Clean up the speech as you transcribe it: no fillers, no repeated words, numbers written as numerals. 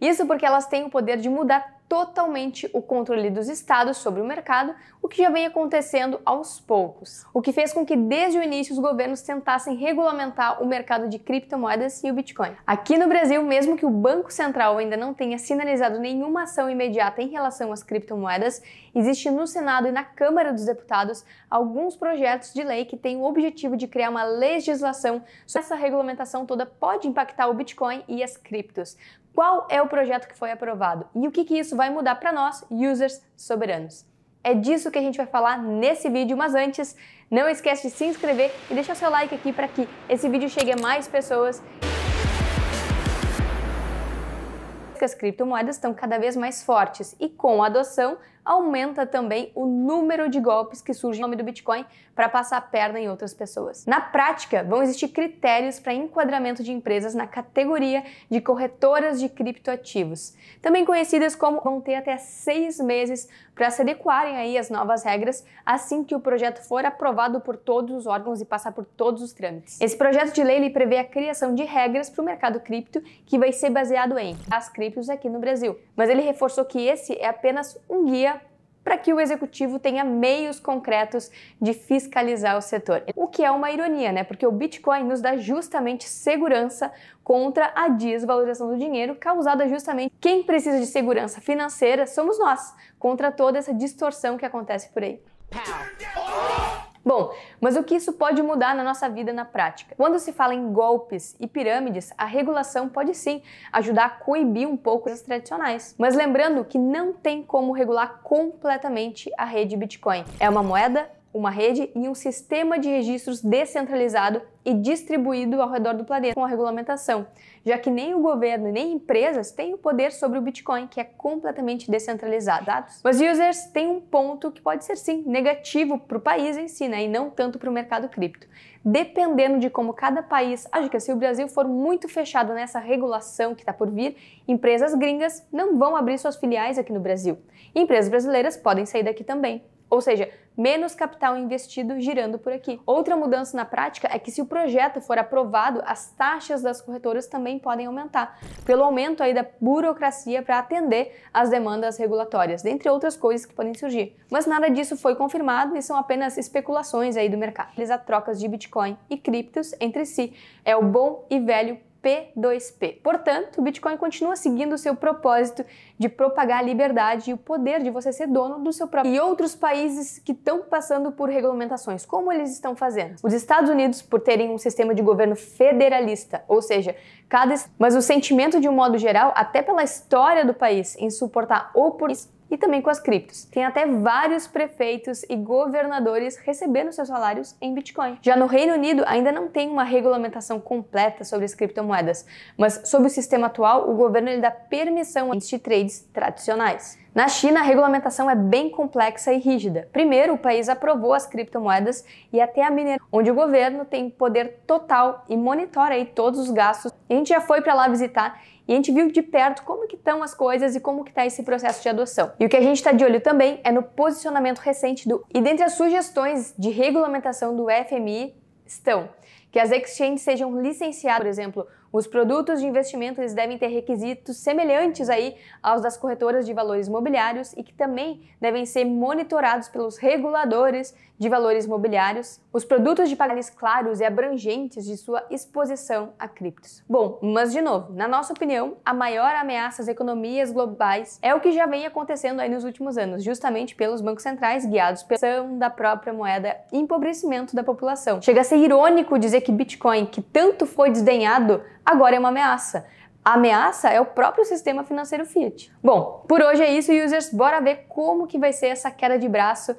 Isso porque elas têm o poder de mudar totalmente o controle dos estados sobre o mercado, o que já vem acontecendo aos poucos. O que fez com que desde o início os governos tentassem regulamentar o mercado de criptomoedas e o Bitcoin. Aqui no Brasil, mesmo que o Banco Central ainda não tenha sinalizado nenhuma ação imediata em relação às criptomoedas, existe no Senado e na Câmara dos Deputados alguns projetos de lei que têm o objetivo de criar uma legislação sobre essa regulamentação toda pode impactar o Bitcoin e as criptos. Qual é o projeto que foi aprovado e o que isso vai mudar para nós, users soberanos? É disso que a gente vai falar nesse vídeo, mas antes, não esquece de se inscrever e deixar seu like aqui para que esse vídeo chegue a mais pessoas. As criptomoedas estão cada vez mais fortes e com a adoção aumenta também o número de golpes que surgem no nome do Bitcoin para passar a perna em outras pessoas. Na prática, vão existir critérios para enquadramento de empresas na categoria de corretoras de criptoativos, também conhecidas como vão ter até 6 meses para se adequarem aí às novas regras assim que o projeto for aprovado por todos os órgãos e passar por todos os trâmites. Esse projeto de lei ele prevê a criação de regras para o mercado cripto que vai ser baseado em as criptos aqui no Brasil, mas ele reforçou que esse é apenas um guia para que o executivo tenha meios concretos de fiscalizar o setor. O que é uma ironia, né? Porque o Bitcoin nos dá justamente segurança contra a desvalorização do dinheiro causada justamente quem precisa de segurança financeira somos nós, contra toda essa distorção que acontece por aí. Bom, mas o que isso pode mudar na nossa vida na prática? Quando se fala em golpes e pirâmides, a regulação pode sim ajudar a coibir um pouco as tradicionais. Mas lembrando que não tem como regular completamente a rede Bitcoin. É uma moeda, uma rede e um sistema de registros descentralizado e distribuído ao redor do planeta com a regulamentação, já que nem o governo nem empresas têm o poder sobre o Bitcoin, que é completamente descentralizado. Mas users têm um ponto que pode ser sim negativo para o país em si, né, e não tanto para o mercado cripto. Dependendo de como cada país age, que se o Brasil for muito fechado nessa regulação que está por vir, empresas gringas não vão abrir suas filiais aqui no Brasil. E empresas brasileiras podem sair daqui também. Ou seja, menos capital investido girando por aqui. Outra mudança na prática é que se o projeto for aprovado, as taxas das corretoras também podem aumentar, pelo aumento aí da burocracia para atender às demandas regulatórias, dentre outras coisas que podem surgir. Mas nada disso foi confirmado e são apenas especulações aí do mercado. Realizar trocas de Bitcoin e criptos entre si é o bom e velho P2P. Portanto, o Bitcoin continua seguindo o seu propósito de propagar a liberdade e o poder de você ser dono do seu próprio. E outros países que estão passando por regulamentações, como eles estão fazendo? Os Estados Unidos, por terem um sistema de governo federalista, ou seja, mas o sentimento de um modo geral, até pela história do país, em suportar oportunidades e também com as criptos. Tem até vários prefeitos e governadores recebendo seus salários em Bitcoin. Já no Reino Unido ainda não tem uma regulamentação completa sobre as criptomoedas, mas sob o sistema atual, o governo ele dá permissão de trades tradicionais. Na China, a regulamentação é bem complexa e rígida. Primeiro, o país aprovou as criptomoedas e até a mineração, onde o governo tem poder total e monitora aí todos os gastos. A gente já foi para lá visitar e a gente viu de perto como que estão as coisas e como que está esse processo de adoção. E o que a gente está de olho também é no posicionamento recente E dentre as sugestões de regulamentação do FMI estão que as exchanges sejam licenciadas, por exemplo, os produtos de investimento eles devem ter requisitos semelhantes aí aos das corretoras de valores imobiliários e que também devem ser monitorados pelos reguladores de valores imobiliários, os produtos de pagamentos claros e abrangentes de sua exposição a criptos. Bom, mas de novo, na nossa opinião, a maior ameaça às economias globais é o que já vem acontecendo aí nos últimos anos, justamente pelos bancos centrais guiados pela ação da própria moeda e empobrecimento da população. Chega a ser irônico dizer que Bitcoin, que tanto foi desdenhado, agora é uma ameaça. A ameaça é o próprio sistema financeiro fiat. Bom, por hoje é isso, users. Bora ver como que vai ser essa queda de braço